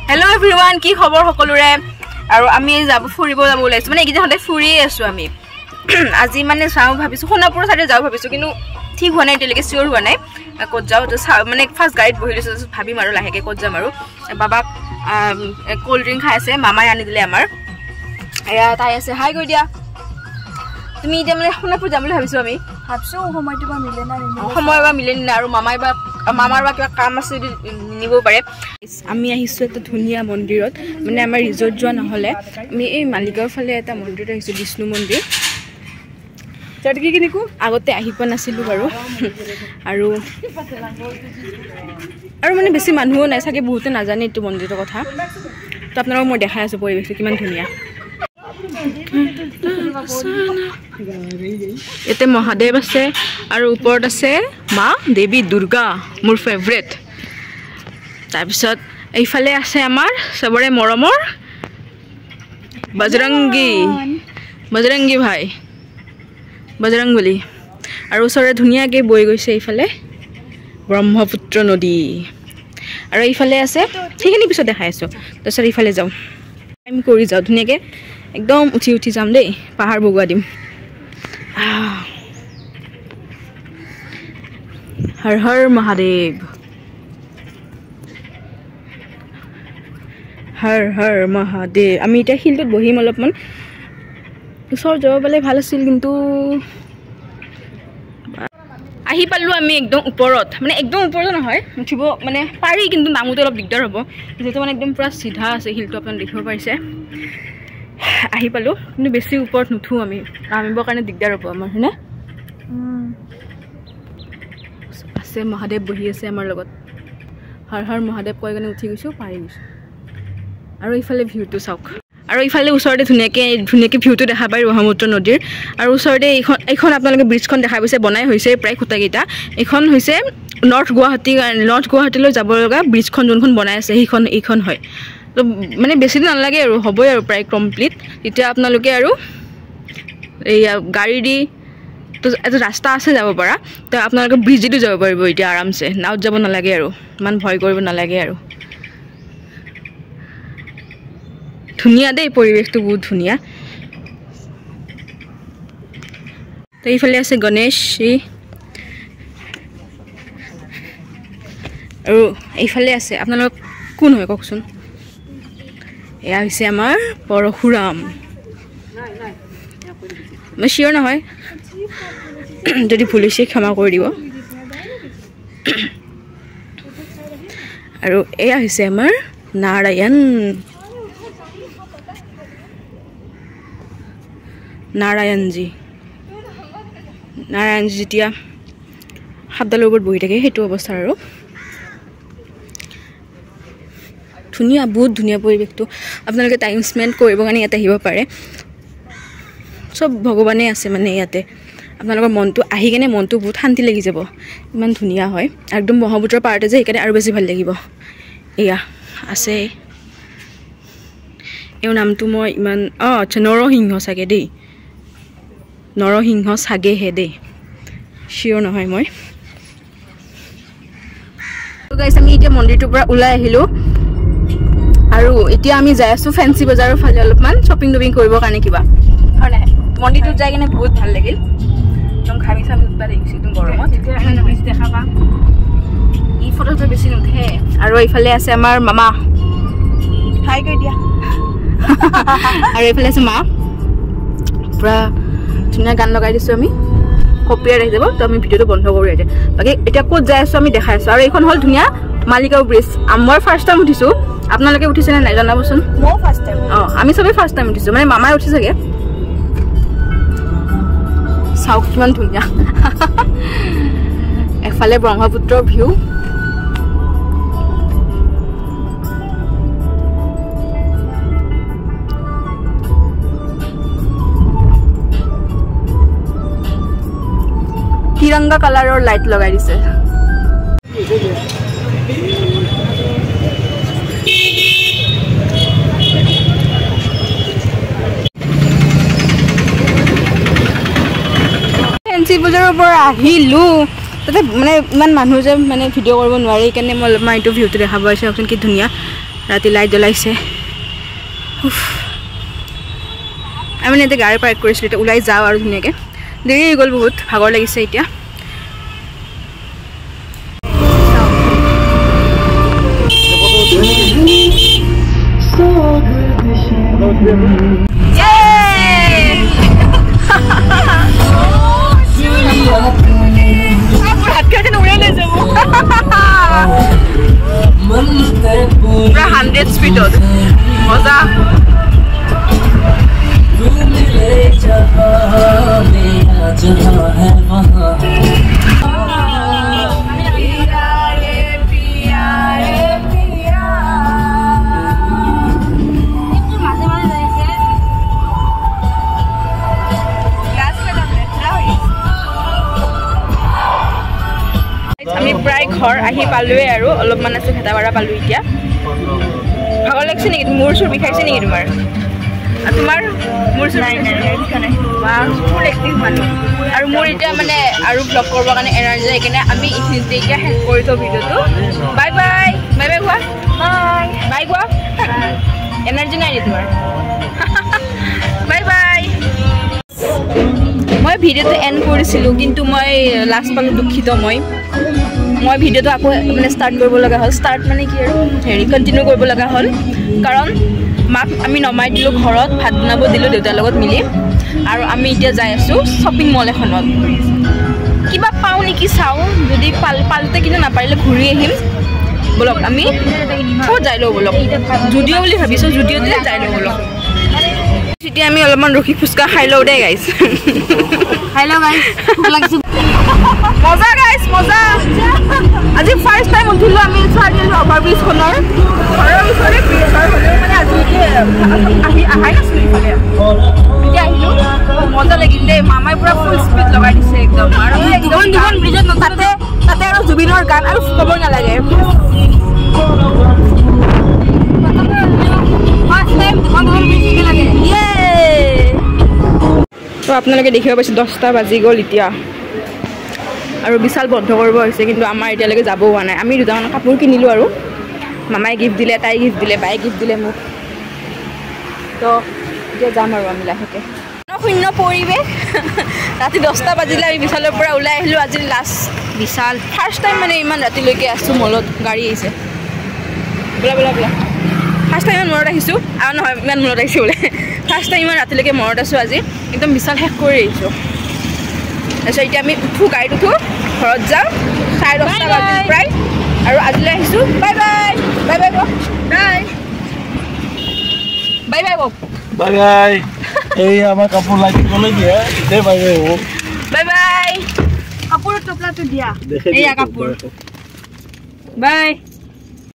Hello everyone, কি খবৰ সকলোৰে আৰু আমি যাব ফুৰিব যাব ওলাইছো মানে এইকেইটা হতে ফুৰিয়ে আছো আমি আজি মানে চাও ভাবিছো সোনাপুৰ সাইডে যাও ভাবিছো কিন্তু ঠিক হোৱা নাই তেলকে চিওৰ হোৱা নাই ক'ত যাও তো মানে ফাৰ্স্ট গাইড বহিলৈছো ভাবি মাৰো লাহেকে ক'ত যাম আৰু বাবা কোল্ড ড্ৰিংক খাই আছে মামাই আনি দিলে আমাৰ এয়া তাই আছে হাই কৈ দিয়া তুমি এতিয়া মানে সোনাপুৰ যাম বুলি ভাবিছো আমি ভাবছো সময়টো বা মিলে না সময় বা মিলে না আৰু মামাৰ বা কিবা কাম আছে নিব পাৰে আমি আহিছো এটা ধুনিয়া মন্দিৰত মানে আমাৰ ৰিজৰ্ট যোৱা নহলে আমি এই মালিগাঁৱৰ ফালে এটা মন্দিৰত আহিছো বিষ্ণু মন্দিৰ চটকি কিনিকো আগতে আহি পোৱা নাছিলো বাৰু আৰু মানে বেছি মানুহও নাই চাগে বহুতে নাজানে এইটো মন্দিৰৰ কথা তো আপোনালোকক মই দেখাই আছো পৰিৱেশটো কিমান ধুনিয়া এতে মহাদেৱ আছে আৰু ওপৰত আছে মা দেৱী দুৰ্গা মোৰ ফেভৰেট তাৰপিছত এইফালে আছে আমাৰ সবৰে মৰমৰ বজৰংগী ভাই বজৰংবলী আৰু ওচৰে ধুনীয়াকৈ বৈ গৈছে এইফালে ব্ৰহ্মপুত্ৰ নদী আৰু এইফালে আছে সেইখিনি পিছত দেখাই আছো তাৰপিছত এইফালে যাওঁ আমি কৰি যাওঁ ধুনীয়াকৈ একদম উঠি যাম দেই পাহাৰ বগোৱা দিম হৰ হৰ মহাদেৱ হৰ হৰ মহাদেৱ আমি এতিয়া শিলটোত বহিম অলপমান ওচৰত যাব পালে ভাল আছিল কিন্তু আহি পালো আমি একদম ওপৰত মানে একদম ওপৰত নহয় উঠিব মানে পাৰি কিন্তু নামোতে অলপ দিগদাৰ হ'ব যেটো মানে একদম পুৰা সিধা আছে শিলটো আপোনাক দেখিব পাৰিছে আহি পালো কিন্তু বেছি ওপৰত নুঠো আমি নামিবৰ কাৰণে দিগদাৰ হ'ব আমাৰ হয়নে আছে মহাদেৱ বহি আছে আমাৰ লগত হৰ হৰ মহাদেৱ কৈ কিনে উঠি গৈছো পাৰি গৈছো আৰু ইফালে ভিউটো চাওক আৰু ইফালে ওচৰতে ধুনীয়াকৈ ভিউটো দেখা পায় ব্ৰহ্মপুত্ৰ নদীৰ আৰু ওচৰতে এইখন আপোনালোকে ব্ৰিজখন দেখা পাইছে বনাই হৈছে প্ৰায় খুঁটাকেইটা এইখন হৈছে নৰ্থ গুৱাহাটীলৈ যাব লগা ব্ৰিজখন যোনখন বনাই আছে এইখন হয় তো মানে বেছি দিন নালাগে আৰু হ'বই আৰু প্ৰায় কমপ্লিট তেতিয়া আপোনালোকে আৰু এইয়া গাড়ী দি তো এটা ৰাস্তা আছে যাব পৰা তো আপোনালোকে ব্ৰিজ দিও যাব পাৰিব এতিয়া আৰামছে নাওত যাব নালাগে আৰু ইমান ভয় কৰিব নালাগে আৰু ধুনীয়া দেই পৰিৱেশটো বহুত ধুনীয়া তো এইফালে আছে গণেশ আৰু এইফালে আছে আপোনালোক কোন হয় কওকচোন এয়া হৈছে আমাৰ পৰশুৰাম মই চিয়ৰ নহয় যদি ভুল হৈছে ক্ষমা কৰি দিব আৰু এয়া হৈছে আমাৰ নাৰায়ণজী যেতিয়া সাতডালৰ ওপৰত বহি থাকে সেইটো অৱস্থা আৰু ধুনীয়া বহুত ধুনীয়া পৰিৱেশটো আপোনালোকে টাইম স্পেণ্ড কৰিব কাৰণে ইয়াতে আহিব পাৰে চব ভগৱানে আছে মানে ইয়াতে আপোনালোকৰ মনটো আহি কেনে মনটো বহুত শান্তি লাগি যাব ইমান ধুনীয়া হয় একদম ব্ৰহ্মপুত্ৰৰ পাৰতে যে সেইকাৰণে আৰু বেছি ভাল লাগিব এয়া আছে এওঁৰ নামটো মই ইমান আচ্ছা নৰসিংহ চাগে দেই নৰসিংহ চাগেহে দেই চিয়ৰ নহয় মই গাইছ আমি এতিয়া মন্দিৰটোৰ পৰা ওলাই আহিলোঁ আৰু এতিয়া আমি যাই আছো ফেন্সি বজাৰৰ ফালে অলপমান শ্বপিং কৰিবৰ কাৰণে কিবা হয় নাই মন্দিৰটোত যাই কিনে বহুত ভাল লাগিল একদম ঘামি চামি উঠবা দেখিছোঁ একদম গৰমত দেখা পা এই ফটোটো বেছি নুঠে আৰু এইফালে আছে আমাৰ মামা হাই কৈ দিয়া আৰু এইফালে আছে মা পুৰা ধুনীয়া গান লগাই দিছোঁ আমি কপিয়াৰ আহি যাব তো আমি ভিডিঅ'টো বন্ধ কৰোঁ বাকী এতিয়া ক'ত যাই আছোঁ আমি দেখাই আছোঁ আৰু এইখন হ'ল ধুনীয়া মালিগাঁও ব্ৰিজ মই ফাৰ্ষ্ট টাইম উঠিছোঁ আপোনালোকে উঠিছেনে নাই জনাবচোন আমি চবেই ফাৰ্ষ্ট টাইম উঠিছোঁ মানে মামাই উঠি চাগে চাওক কিমান ধুনীয়া এফালে ব্ৰহ্মপুত্ৰৰ ভিউ তিৰংগা কালাৰৰ লাইট লগাই দিছে ফেন্সি বজাৰৰ পৰা আহিলোঁ তাতে মানে ইমান মানুহ যে মানে ভিডিঅ' কৰিব নোৱাৰে সেইকাৰণে মই অলপমান এইটো ভিউটো দেখা পাইছোঁ চাওকচোন কি ধুনীয়া ৰাতি লাইট জ্বলাইছে আমি মানে এতিয়া গাড়ী পাৰ্ক কৰিছিলোঁ এতিয়া ওলাই যাওঁ আৰু ধুনীয়াকৈ দেৰি হৈ গ'ল বহুত ভাগৰ লাগিছে এতিয়া পুৰা 100 স্পীডত মজা আমি প্ৰায় ঘৰ আহি পালোৱে আৰু অলপমান আছে ভেটাপাৰা পালো এতিয়া ভাগৰ লাগিছে নেকি মূৰ চুৰ বিষাইছে নেকি তোমাৰ তোমাৰ মূৰ চুৰ নাই ফুল এক্টিভ মানুহ আৰু মোৰ এতিয়া মানে আৰু ব্লগ কৰিবৰ কাৰণে এনাৰ্জি যায় কিনে আমি এইখিনিতে এতিয়া শেষ কৰি থওঁ ভিডিঅ'টো বাই বাই বাই বাই কোৱা বাই কোৱা এনাৰ্জি নাই নি তোমাৰ বাই বাই মই ভিডিঅ'টো এণ্ড কৰিছিলোঁ কিন্তু মই লাষ্ট পালোঁ দুখিত মই ভিডিঅ'টো আকৌ মানে ষ্টাৰ্ট কৰিব লগা হ'ল ষ্টাৰ্ট মানে কি আৰু হেৰি কণ্টিনিউ কৰিব লগা হ'ল কাৰণ মাক আমি নমাই দিলোঁ ঘৰত ভাত বনাব দিলোঁ দেউতাৰ লগত মিলি আৰু আমি এতিয়া যাই আছোঁ শ্বপিং মল এখনত কিবা পাওঁ নেকি চাওঁ যদি পালোতে কিন্তু নাপাৰিলে ঘূৰি আহিম বলক আমি ক'ত যাই লওঁ বলক জুডিঅ' বুলি ভাবিছোঁ জুডিঅ'তে যাই লওঁ বলক এতিয়া আমি অলপমান ৰখি ফুচকা খাই লওঁ দেই গাইছ খাই লওঁ গাইছ ভোক লাগিছে মজা গাইছ মজা আজি ফাৰ্ষ্ট টাইম উঠিলোঁ আমি চাৰিআলি অভাৰব্ৰিজখনৰ ঘৰৰ ওচৰতে ব্ৰিজ আৰু হ'লেও মানে আজিলৈকে আহাই নাছিলোঁ ইফালে এতিয়া আহিলোঁ মজা লাগিল দেই মামাই পূৰা ফুল স্পীড লগাই দিছে একদম আৰু দুখন ব্ৰিজত তাতে আৰু জুবিনৰ গান আৰু ক'বই নালাগে তো আপোনালোকে দেখিব পাইছে 10টা বাজি গ'ল এতিয়া আৰু বিশাল বন্ধ কৰিব হৈছে কিন্তু আমাৰ এতিয়ালৈকে যাব হোৱা নাই আমি দুটামান কাপোৰ কিনিলোঁ আৰু মামাই গিফ্ট দিলে তাই গিফ্ট দিলে বায়ে গিফ্ট দিলে মোক তো এতিয়া যাম আৰু আমি লাহেকৈ শূন্য পৰিৱেশ ৰাতি 10টা বাজিলে আমি বিশালৰ পৰা ওলাই আহিলোঁ আজি লাষ্ট বিশাল ফাৰ্ষ্ট টাইম মানে ইমান ৰাতিলৈকে আছোঁ মলত গাড়ী আহিছে বোলা বোলা বোলা ফাৰ্ষ্ট টাইম ইমান মনত আহিছোঁ আৰু নহয় ইমান মনত আহিছে বোলে ফাৰ্ষ্ট টাইম ইমান ৰাতিলৈকে মনত আছোঁ আজি একদম বিশাল শেষ কৰি আহিছোঁ তাৰপিছত এতিয়া আমি উঠোঁ গাড়ীত উঠোঁ ঘৰত যাওঁ 10:30 বাজিল প্ৰায় আৰু আজিলৈ আহিছোঁ বাই বাই বাই বাই কওক বাই বাই বাই কওক বাই বাই এই আমাৰ কাপোৰ লাগিবলৈ দিয়ে দে বাই বাই হ'ব বাই বাই কাপোৰৰ টপলাটো দিয়া এয়া কাপোৰ বাই